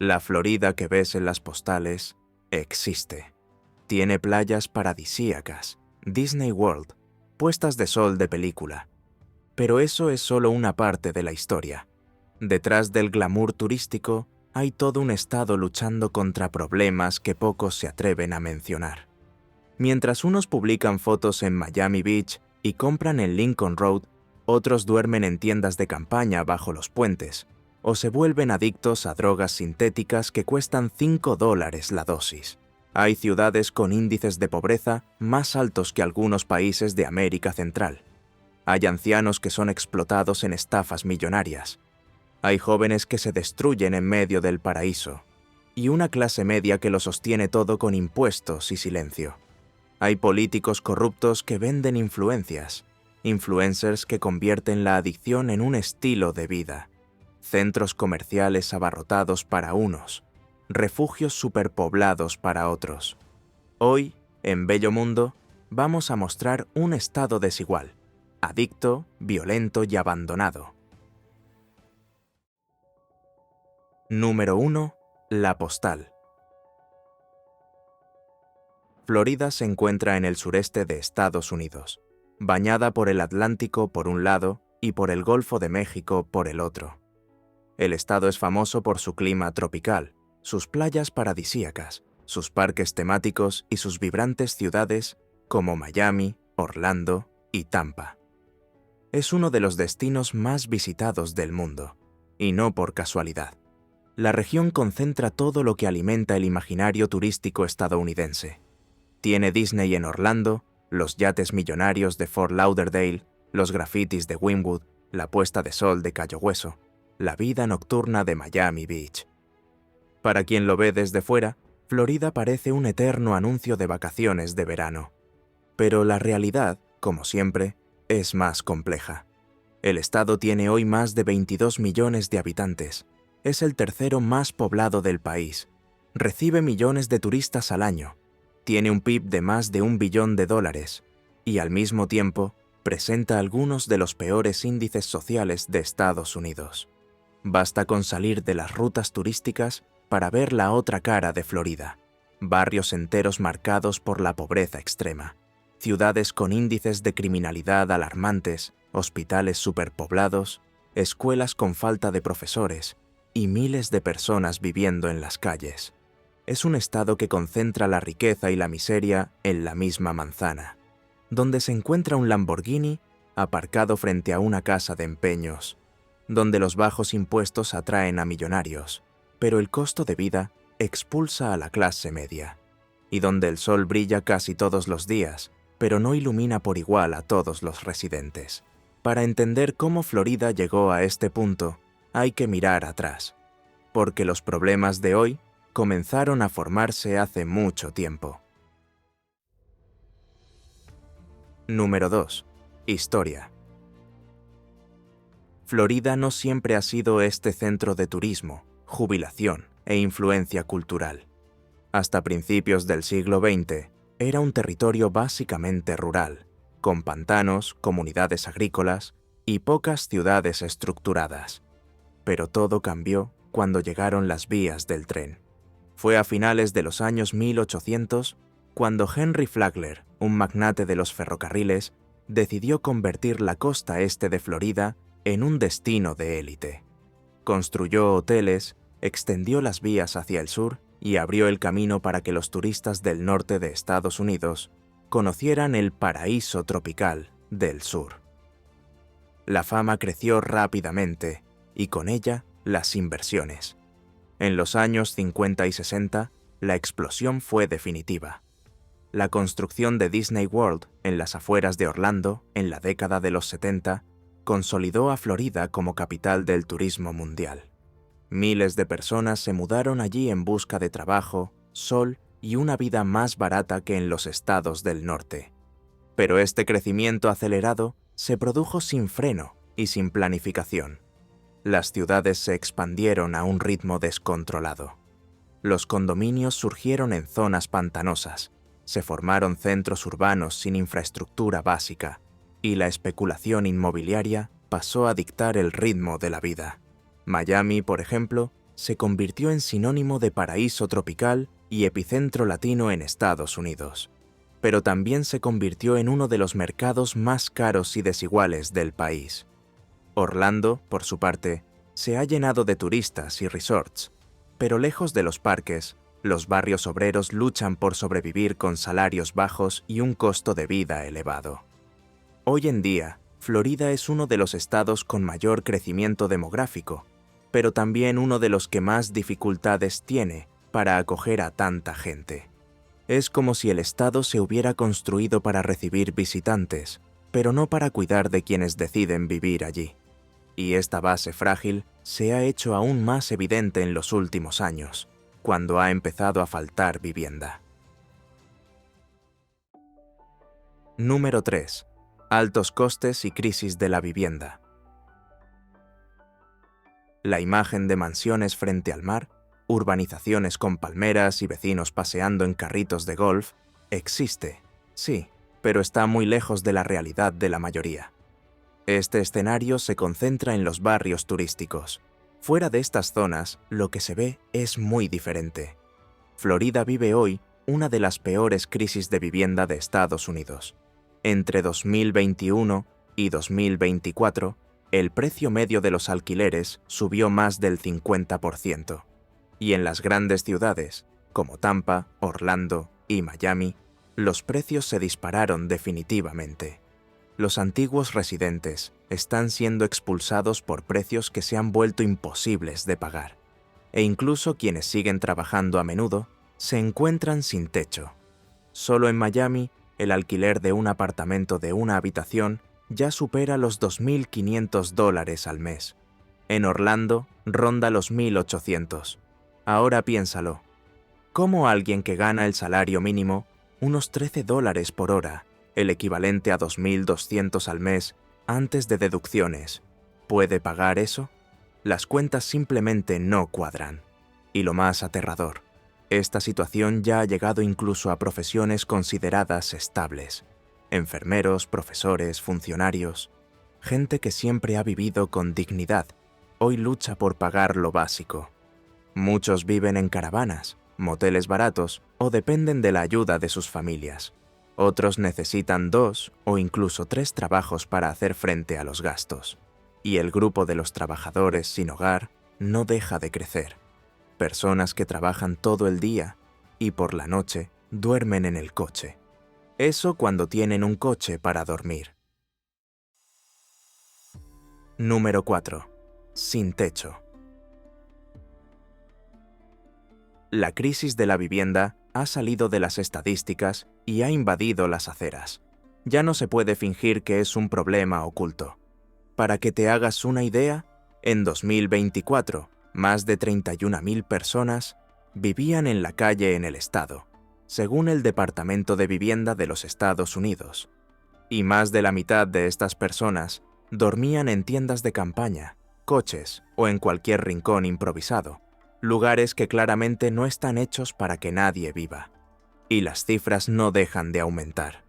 La Florida que ves en las postales existe. Tiene playas paradisíacas, Disney World, puestas de sol de película. Pero eso es solo una parte de la historia. Detrás del glamour turístico hay todo un estado luchando contra problemas que pocos se atreven a mencionar. Mientras unos publican fotos en Miami Beach y compran en Lincoln Road, otros duermen en tiendas de campaña bajo los puentes o se vuelven adictos a drogas sintéticas que cuestan $5 la dosis. Hay ciudades con índices de pobreza más altos que algunos países de América Central. Hay ancianos que son explotados en estafas millonarias. Hay jóvenes que se destruyen en medio del paraíso. Y una clase media que lo sostiene todo con impuestos y silencio. Hay políticos corruptos que venden influencias, influencers que convierten la adicción en un estilo de vida, centros comerciales abarrotados para unos, refugios superpoblados para otros. Hoy, en Bello Mundo, vamos a mostrar un estado desigual, adicto, violento y abandonado. Número 1. La Postal. Florida se encuentra en el sureste de Estados Unidos, bañada por el Atlántico por un lado y por el Golfo de México por el otro. El estado es famoso por su clima tropical, sus playas paradisíacas, sus parques temáticos y sus vibrantes ciudades como Miami, Orlando y Tampa. Es uno de los destinos más visitados del mundo, y no por casualidad. La región concentra todo lo que alimenta el imaginario turístico estadounidense. Tiene Disney en Orlando, los yates millonarios de Fort Lauderdale, los grafitis de Wynwood, la puesta de sol de Cayo Hueso, la vida nocturna de Miami Beach. Para quien lo ve desde fuera, Florida parece un eterno anuncio de vacaciones de verano. Pero la realidad, como siempre, es más compleja. El estado tiene hoy más de 22 millones de habitantes. Es el tercero más poblado del país. Recibe millones de turistas al año. Tiene un PIB de más de $1 billón y al mismo tiempo presenta algunos de los peores índices sociales de Estados Unidos. Basta con salir de las rutas turísticas para ver la otra cara de Florida. Barrios enteros marcados por la pobreza extrema, ciudades con índices de criminalidad alarmantes, hospitales superpoblados, escuelas con falta de profesores y miles de personas viviendo en las calles. Es un estado que concentra la riqueza y la miseria en la misma manzana, donde se encuentra un Lamborghini aparcado frente a una casa de empeños, donde los bajos impuestos atraen a millonarios, pero el costo de vida expulsa a la clase media, y donde el sol brilla casi todos los días, pero no ilumina por igual a todos los residentes. Para entender cómo Florida llegó a este punto, hay que mirar atrás, porque los problemas de hoy comenzaron a formarse hace mucho tiempo. Número 2. Historia. Florida no siempre ha sido este centro de turismo, jubilación e influencia cultural. Hasta principios del siglo XX, era un territorio básicamente rural, con pantanos, comunidades agrícolas y pocas ciudades estructuradas. Pero todo cambió cuando llegaron las vías del tren. Fue a finales de los años 1800 cuando Henry Flagler, un magnate de los ferrocarriles, decidió convertir la costa este de Florida en un destino de élite. Construyó hoteles, extendió las vías hacia el sur y abrió el camino para que los turistas del norte de Estados Unidos conocieran el paraíso tropical del sur. La fama creció rápidamente y con ella las inversiones. En los años 50 y 60, la explosión fue definitiva. La construcción de Disney World en las afueras de Orlando, en la década de los 70, consolidó a Florida como capital del turismo mundial. Miles de personas se mudaron allí en busca de trabajo, sol y una vida más barata que en los estados del norte. Pero este crecimiento acelerado se produjo sin freno y sin planificación. Las ciudades se expandieron a un ritmo descontrolado. Los condominios surgieron en zonas pantanosas, se formaron centros urbanos sin infraestructura básica, y la especulación inmobiliaria pasó a dictar el ritmo de la vida. Miami, por ejemplo, se convirtió en sinónimo de paraíso tropical y epicentro latino en Estados Unidos, pero también se convirtió en uno de los mercados más caros y desiguales del país. Orlando, por su parte, se ha llenado de turistas y resorts, pero lejos de los parques, los barrios obreros luchan por sobrevivir con salarios bajos y un costo de vida elevado. Hoy en día, Florida es uno de los estados con mayor crecimiento demográfico, pero también uno de los que más dificultades tiene para acoger a tanta gente. Es como si el estado se hubiera construido para recibir visitantes, pero no para cuidar de quienes deciden vivir allí. Y esta base frágil se ha hecho aún más evidente en los últimos años, cuando ha empezado a faltar vivienda. Número 3. Altos costes y crisis de la vivienda. La imagen de mansiones frente al mar, urbanizaciones con palmeras y vecinos paseando en carritos de golf, existe, sí, pero está muy lejos de la realidad de la mayoría. Este escenario se concentra en los barrios turísticos. Fuera de estas zonas, lo que se ve es muy diferente. Florida vive hoy una de las peores crisis de vivienda de Estados Unidos. Entre 2021 y 2024, el precio medio de los alquileres subió más del 50%. Y en las grandes ciudades, como Tampa, Orlando y Miami, los precios se dispararon definitivamente. Los antiguos residentes están siendo expulsados por precios que se han vuelto imposibles de pagar. E incluso quienes siguen trabajando a menudo se encuentran sin techo. Solo en Miami, el alquiler de un apartamento de una habitación ya supera los $2.500 al mes. En Orlando, ronda los 1.800. Ahora piénsalo. ¿Cómo alguien que gana el salario mínimo, unos $13 por hora, el equivalente a 2.200 al mes, antes de deducciones, puede pagar eso? Las cuentas simplemente no cuadran. Y lo más aterrador, esta situación ya ha llegado incluso a profesiones consideradas estables. Enfermeros, profesores, funcionarios. Gente que siempre ha vivido con dignidad, hoy lucha por pagar lo básico. Muchos viven en caravanas, moteles baratos o dependen de la ayuda de sus familias. Otros necesitan 2 o incluso 3 trabajos para hacer frente a los gastos. Y el grupo de los trabajadores sin hogar no deja de crecer. Personas que trabajan todo el día y por la noche duermen en el coche. Eso cuando tienen un coche para dormir. Número 4. Sin techo. La crisis de la vivienda ha salido de las estadísticas y ha invadido las aceras. Ya no se puede fingir que es un problema oculto. Para que te hagas una idea, en 2024, más de 31.000 personas vivían en la calle en el estado, según el Departamento de Vivienda de los Estados Unidos. Y más de la mitad de estas personas dormían en tiendas de campaña, coches o en cualquier rincón improvisado, lugares que claramente no están hechos para que nadie viva. Y las cifras no dejan de aumentar.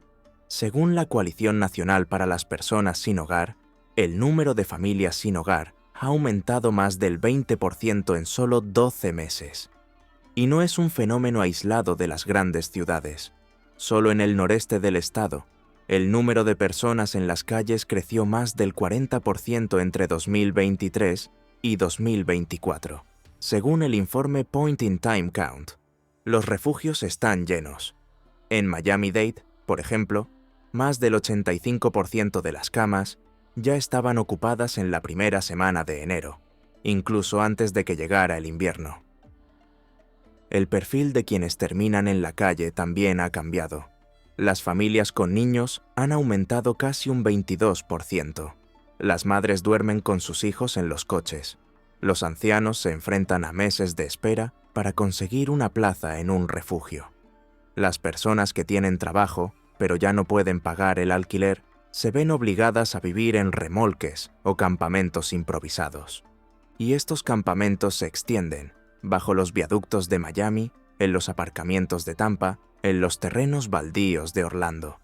Según la Coalición Nacional para las Personas Sin Hogar, el número de familias sin hogar ha aumentado más del 20% en solo 12 meses. Y no es un fenómeno aislado de las grandes ciudades. Solo en el noreste del estado, el número de personas en las calles creció más del 40% entre 2023 y 2024. Según el informe Point in Time Count, los refugios están llenos. En Miami-Dade, por ejemplo, más del 85% de las camas ya estaban ocupadas en la primera semana de enero, incluso antes de que llegara el invierno. El perfil de quienes terminan en la calle también ha cambiado. Las familias con niños han aumentado casi un 22%. Las madres duermen con sus hijos en los coches. Los ancianos se enfrentan a meses de espera para conseguir una plaza en un refugio. Las personas que tienen trabajo, pero ya no pueden pagar el alquiler, se ven obligadas a vivir en remolques o campamentos improvisados. Y estos campamentos se extienden bajo los viaductos de Miami, en los aparcamientos de Tampa, en los terrenos baldíos de Orlando.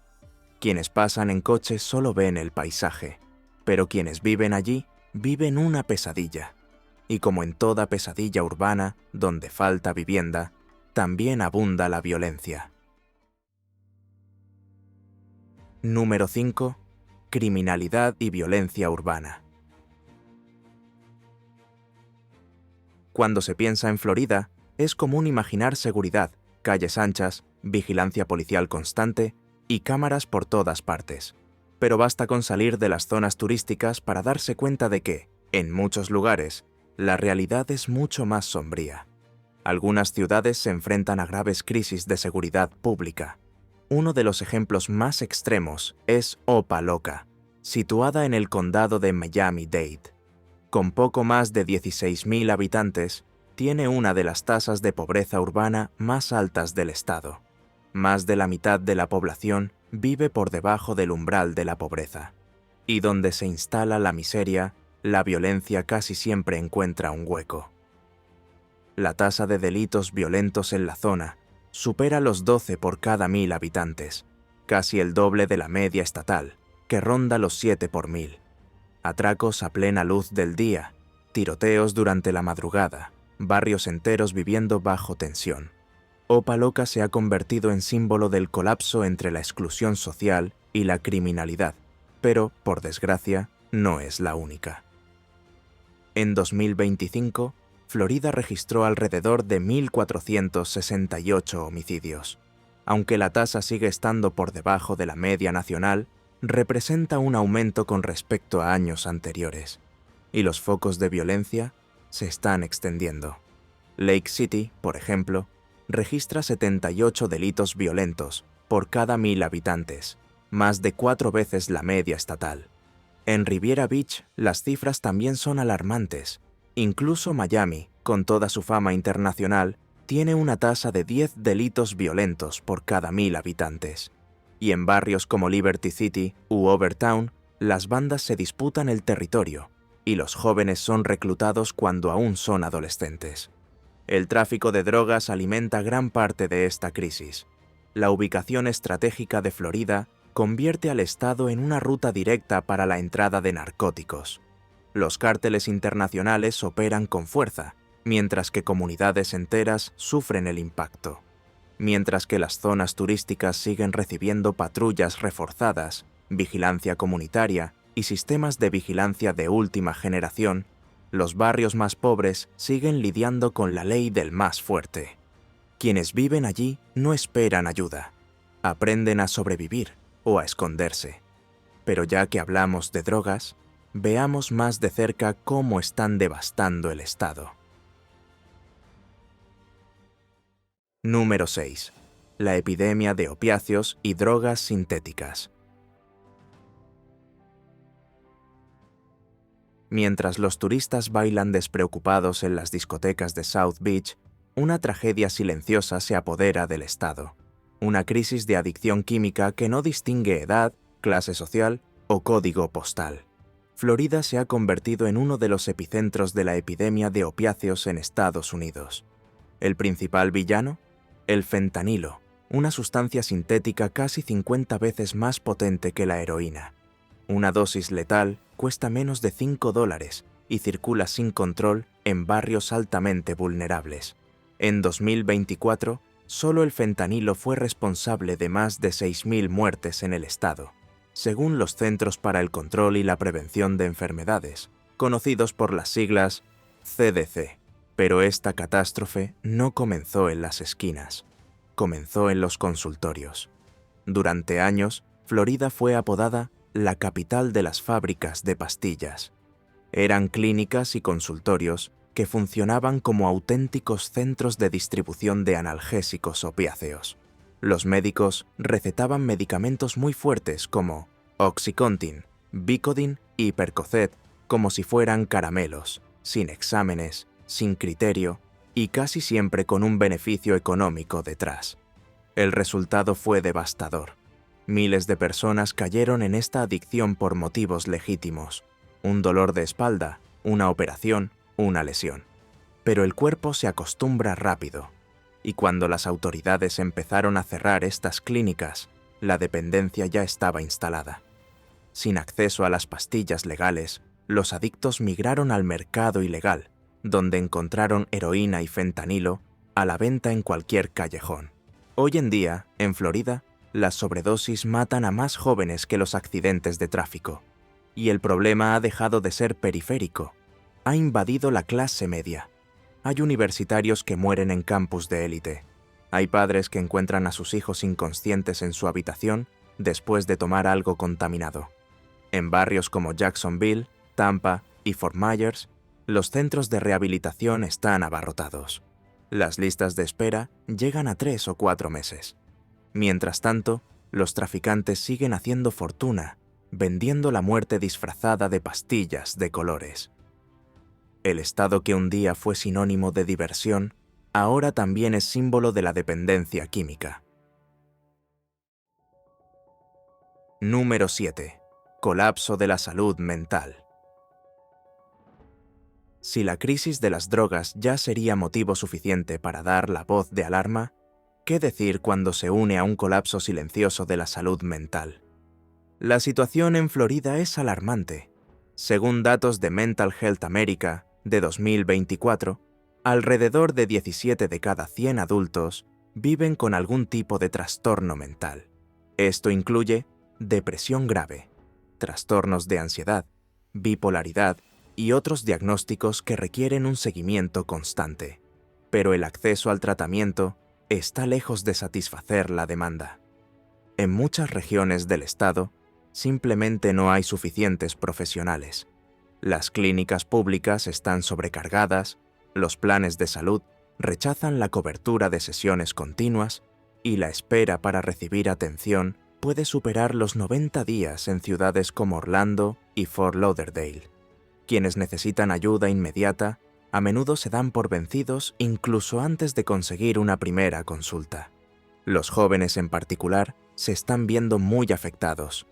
Quienes pasan en coche solo ven el paisaje, pero quienes viven allí viven una pesadilla. y como en toda pesadilla urbana donde falta vivienda, también abunda la violencia. Número 5. Criminalidad y violencia urbana. Cuando se piensa en Florida, es común imaginar seguridad, calles anchas, vigilancia policial constante y cámaras por todas partes. Pero basta con salir de las zonas turísticas para darse cuenta de que, en muchos lugares, la realidad es mucho más sombría. Algunas ciudades se enfrentan a graves crisis de seguridad pública. Uno de los ejemplos más extremos es Opa-locka, situada en el condado de Miami-Dade. Con poco más de 16.000 habitantes, tiene una de las tasas de pobreza urbana más altas del estado. Más de la mitad de la población vive por debajo del umbral de la pobreza. Y donde se instala la miseria, la violencia casi siempre encuentra un hueco. La tasa de delitos violentos en la zona supera los 12 por cada 1.000 habitantes, casi el doble de la media estatal, que ronda los 7 por 1.000. Atracos a plena luz del día, tiroteos durante la madrugada, barrios enteros viviendo bajo tensión. Opa-locka se ha convertido en símbolo del colapso entre la exclusión social y la criminalidad, pero, por desgracia, no es la única. En 2025, Florida registró alrededor de 1.468 homicidios. Aunque la tasa sigue estando por debajo de la media nacional, representa un aumento con respecto a años anteriores, y los focos de violencia se están extendiendo. Lake City, por ejemplo, registra 78 delitos violentos por cada 1.000 habitantes, más de 4 veces la media estatal. En Riviera Beach, las cifras también son alarmantes. Incluso Miami, con toda su fama internacional, tiene una tasa de 10 delitos violentos por cada 1.000 habitantes. Y en barrios como Liberty City u Overtown, las bandas se disputan el territorio y los jóvenes son reclutados cuando aún son adolescentes. El tráfico de drogas alimenta gran parte de esta crisis. La ubicación estratégica de Florida convierte al estado en una ruta directa para la entrada de narcóticos. Los cárteles internacionales operan con fuerza, mientras que comunidades enteras sufren el impacto. Mientras que las zonas turísticas siguen recibiendo patrullas reforzadas, vigilancia comunitaria y sistemas de vigilancia de última generación, los barrios más pobres siguen lidiando con la ley del más fuerte. Quienes viven allí no esperan ayuda, aprenden a sobrevivir o a esconderse. Pero ya que hablamos de drogas, veamos más de cerca cómo están devastando el estado. Número 6. La epidemia de opiáceos y drogas sintéticas. Mientras los turistas bailan despreocupados en las discotecas de South Beach, una tragedia silenciosa se apodera del estado. Una crisis de adicción química que no distingue edad, clase social o código postal. Florida se ha convertido en uno de los epicentros de la epidemia de opiáceos en Estados Unidos. ¿El principal villano? El fentanilo, una sustancia sintética casi 50 veces más potente que la heroína. Una dosis letal cuesta menos de $5 y circula sin control en barrios altamente vulnerables. En 2024, solo el fentanilo fue responsable de más de 6.000 muertes en el estado, según los Centros para el Control y la Prevención de Enfermedades, conocidos por las siglas CDC. Pero esta catástrofe no comenzó en las esquinas, comenzó en los consultorios. Durante años, Florida fue apodada la capital de las fábricas de pastillas. Eran clínicas y consultorios que funcionaban como auténticos centros de distribución de analgésicos opiáceos. Los médicos recetaban medicamentos muy fuertes como Oxycontin, Vicodin y Percocet como si fueran caramelos, sin exámenes, sin criterio y casi siempre con un beneficio económico detrás. El resultado fue devastador. Miles de personas cayeron en esta adicción por motivos legítimos: un dolor de espalda, una operación, una lesión. Pero el cuerpo se acostumbra rápido, y cuando las autoridades empezaron a cerrar estas clínicas, la dependencia ya estaba instalada. Sin acceso a las pastillas legales, los adictos migraron al mercado ilegal, donde encontraron heroína y fentanilo a la venta en cualquier callejón. Hoy en día, en Florida, las sobredosis matan a más jóvenes que los accidentes de tráfico. Y el problema ha dejado de ser periférico. Ha invadido la clase media. Hay universitarios que mueren en campus de élite. Hay padres que encuentran a sus hijos inconscientes en su habitación después de tomar algo contaminado. En barrios como Jacksonville, Tampa y Fort Myers, los centros de rehabilitación están abarrotados. Las listas de espera llegan a 3 o 4 meses. Mientras tanto, los traficantes siguen haciendo fortuna, vendiendo la muerte disfrazada de pastillas de colores. El estado que un día fue sinónimo de diversión, ahora también es símbolo de la dependencia química. Número 7. Colapso de la salud mental. Si la crisis de las drogas ya sería motivo suficiente para dar la voz de alarma, ¿qué decir cuando se une a un colapso silencioso de la salud mental? La situación en Florida es alarmante. Según datos de Mental Health America de 2024, alrededor de 17 de cada 100 adultos viven con algún tipo de trastorno mental. Esto incluye depresión grave, trastornos de ansiedad, bipolaridad y otros diagnósticos que requieren un seguimiento constante. Pero el acceso al tratamiento está lejos de satisfacer la demanda. En muchas regiones del estado, simplemente no hay suficientes profesionales. Las clínicas públicas están sobrecargadas, los planes de salud rechazan la cobertura de sesiones continuas y la espera para recibir atención puede superar los 90 días en ciudades como Orlando y Fort Lauderdale. Quienes necesitan ayuda inmediata a menudo se dan por vencidos incluso antes de conseguir una primera consulta. Los jóvenes en particular se están viendo muy afectados.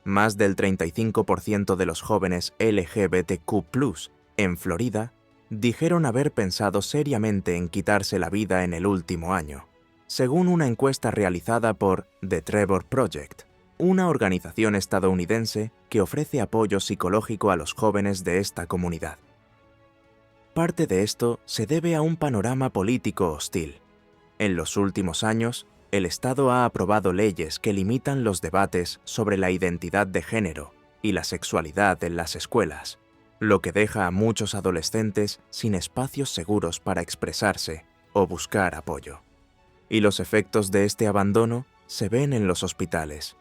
Más del 35% de los jóvenes LGBTQ+ en Florida dijeron haber pensado seriamente en quitarse la vida en el último año, según una encuesta realizada por The Trevor Project, una organización estadounidense que ofrece apoyo psicológico a los jóvenes de esta comunidad. Parte de esto se debe a un panorama político hostil. En los últimos años, el Estado ha aprobado leyes que limitan los debates sobre la identidad de género y la sexualidad en las escuelas, lo que deja a muchos adolescentes sin espacios seguros para expresarse o buscar apoyo. Y los efectos de este abandono se ven en los hospitales.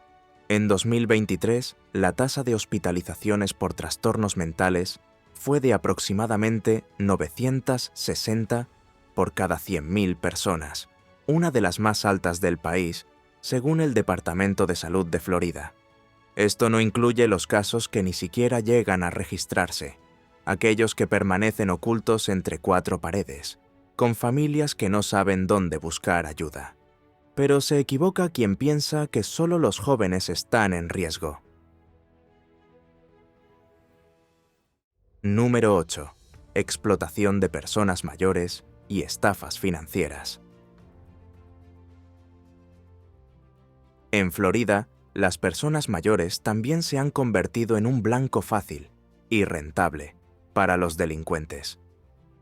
En 2023, la tasa de hospitalizaciones por trastornos mentales fue de aproximadamente 960 por cada 100.000 personas, una de las más altas del país, según el Departamento de Salud de Florida. Esto no incluye los casos que ni siquiera llegan a registrarse, aquellos que permanecen ocultos entre 4 paredes, con familias que no saben dónde buscar ayuda. Pero se equivoca quien piensa que solo los jóvenes están en riesgo. Número 8. Explotación de personas mayores y estafas financieras. En Florida, las personas mayores también se han convertido en un blanco fácil y rentable para los delincuentes.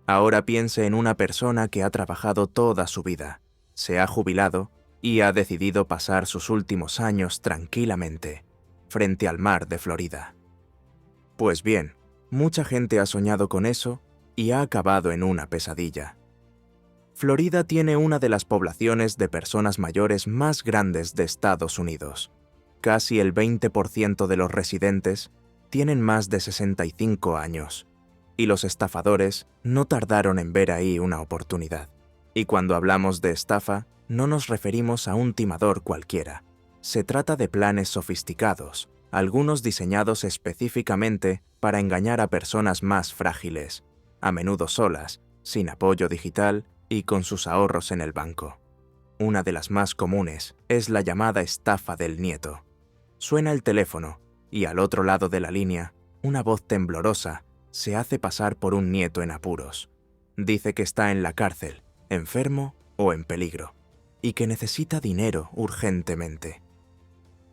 Ahora piense en una persona que ha trabajado toda su vida, se ha jubilado y ha decidido pasar sus últimos años tranquilamente, frente al mar de Florida. Pues bien, mucha gente ha soñado con eso y ha acabado en una pesadilla. Florida tiene una de las poblaciones de personas mayores más grandes de Estados Unidos. Casi el 20% de los residentes tienen más de 65 años, y los estafadores no tardaron en ver ahí una oportunidad. Y cuando hablamos de estafa, no nos referimos a un timador cualquiera. Se trata de planes sofisticados, algunos diseñados específicamente para engañar a personas más frágiles, a menudo solas, sin apoyo digital y con sus ahorros en el banco. Una de las más comunes es la llamada estafa del nieto. Suena el teléfono y al otro lado de la línea, una voz temblorosa se hace pasar por un nieto en apuros. Dice que está en la cárcel, enfermo o en peligro, y que necesita dinero urgentemente.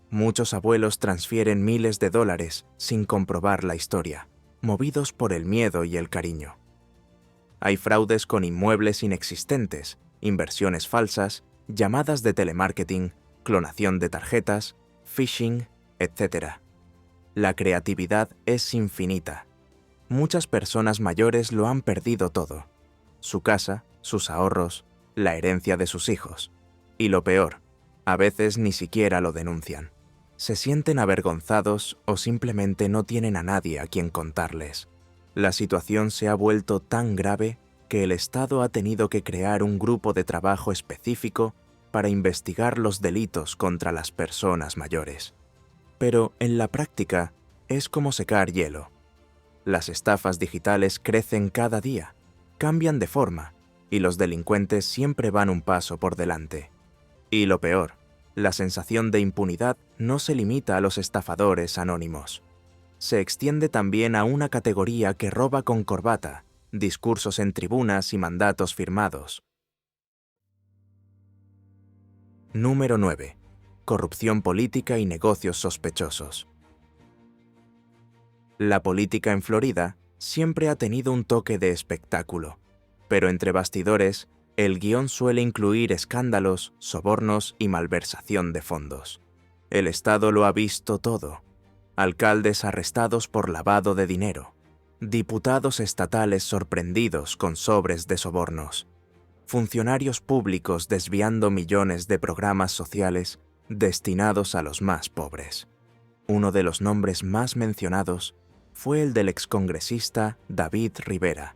Muchos abuelos transfieren miles de dólares sin comprobar la historia, movidos por el miedo y el cariño. Hay fraudes con inmuebles inexistentes, inversiones falsas, llamadas de telemarketing, clonación de tarjetas, phishing, etc. La creatividad es infinita. Muchas personas mayores lo han perdido todo: su casa, sus ahorros, la herencia de sus hijos. Y lo peor, a veces ni siquiera lo denuncian. Se sienten avergonzados o simplemente no tienen a nadie a quien contarles. La situación se ha vuelto tan grave que el Estado ha tenido que crear un grupo de trabajo específico para investigar los delitos contra las personas mayores. Pero en la práctica es como secar hielo. Las estafas digitales crecen cada día, cambian de forma, y los delincuentes siempre van un paso por delante. Y lo peor, la sensación de impunidad no se limita a los estafadores anónimos. Se extiende también a una categoría que roba con corbata, discursos en tribunas y mandatos firmados. Número 9. Corrupción política y negocios sospechosos. La política en Florida siempre ha tenido un toque de espectáculo, pero entre bastidores, el guión suele incluir escándalos, sobornos y malversación de fondos. El Estado lo ha visto todo: alcaldes arrestados por lavado de dinero, diputados estatales sorprendidos con sobres de sobornos, funcionarios públicos desviando millones de programas sociales destinados a los más pobres. Uno de los nombres más mencionados fue el del excongresista David Rivera,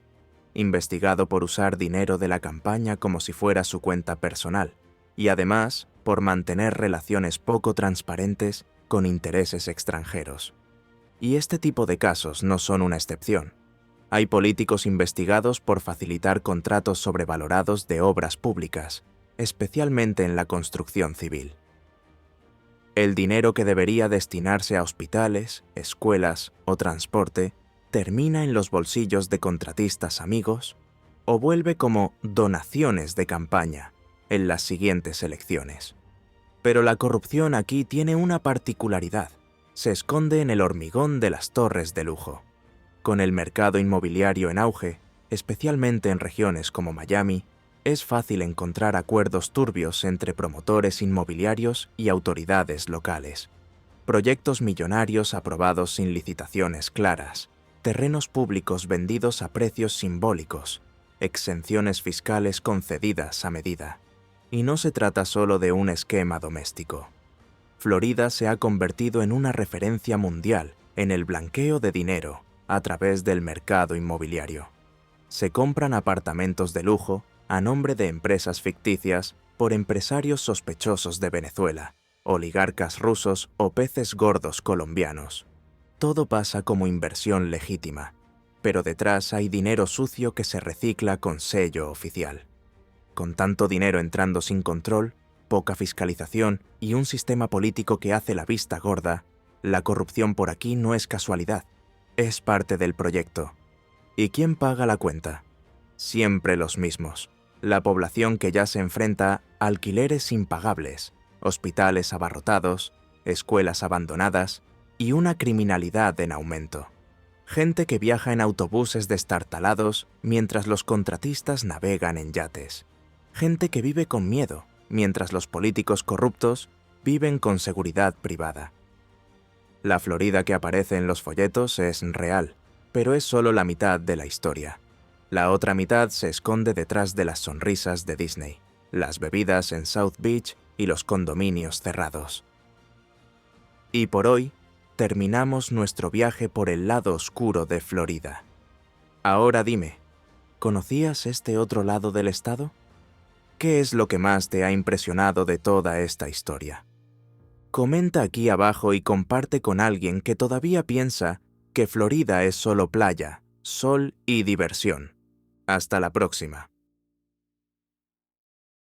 investigado por usar dinero de la campaña como si fuera su cuenta personal, y además por mantener relaciones poco transparentes con intereses extranjeros. Y este tipo de casos no son una excepción. Hay políticos investigados por facilitar contratos sobrevalorados de obras públicas, especialmente en la construcción civil. El dinero que debería destinarse a hospitales, escuelas o transporte termina en los bolsillos de contratistas amigos o vuelve como donaciones de campaña en las siguientes elecciones. Pero la corrupción aquí tiene una particularidad: se esconde en el hormigón de las torres de lujo. Con el mercado inmobiliario en auge, especialmente en regiones como Miami, es fácil encontrar acuerdos turbios entre promotores inmobiliarios y autoridades locales. Proyectos millonarios aprobados sin licitaciones claras, terrenos públicos vendidos a precios simbólicos, exenciones fiscales concedidas a medida. Y no se trata solo de un esquema doméstico. Florida se ha convertido en una referencia mundial en el blanqueo de dinero a través del mercado inmobiliario. Se compran apartamentos de lujo a nombre de empresas ficticias por empresarios sospechosos de Venezuela, oligarcas rusos o peces gordos colombianos. Todo pasa como inversión legítima, pero detrás hay dinero sucio que se recicla con sello oficial. Con tanto dinero entrando sin control, poca fiscalización y un sistema político que hace la vista gorda, la corrupción por aquí no es casualidad, es parte del proyecto. ¿Y quién paga la cuenta? Siempre los mismos: la población que ya se enfrenta a alquileres impagables, hospitales abarrotados, escuelas abandonadas y una criminalidad en aumento. Gente que viaja en autobuses destartalados mientras los contratistas navegan en yates. Gente que vive con miedo mientras los políticos corruptos viven con seguridad privada. La Florida que aparece en los folletos es real, pero es solo la mitad de la historia. La otra mitad se esconde detrás de las sonrisas de Disney, las bebidas en South Beach y los condominios cerrados. Y por hoy, terminamos nuestro viaje por el lado oscuro de Florida. Ahora dime, ¿conocías este otro lado del estado? ¿Qué es lo que más te ha impresionado de toda esta historia? Comenta aquí abajo y comparte con alguien que todavía piensa que Florida es solo playa, sol y diversión. Hasta la próxima.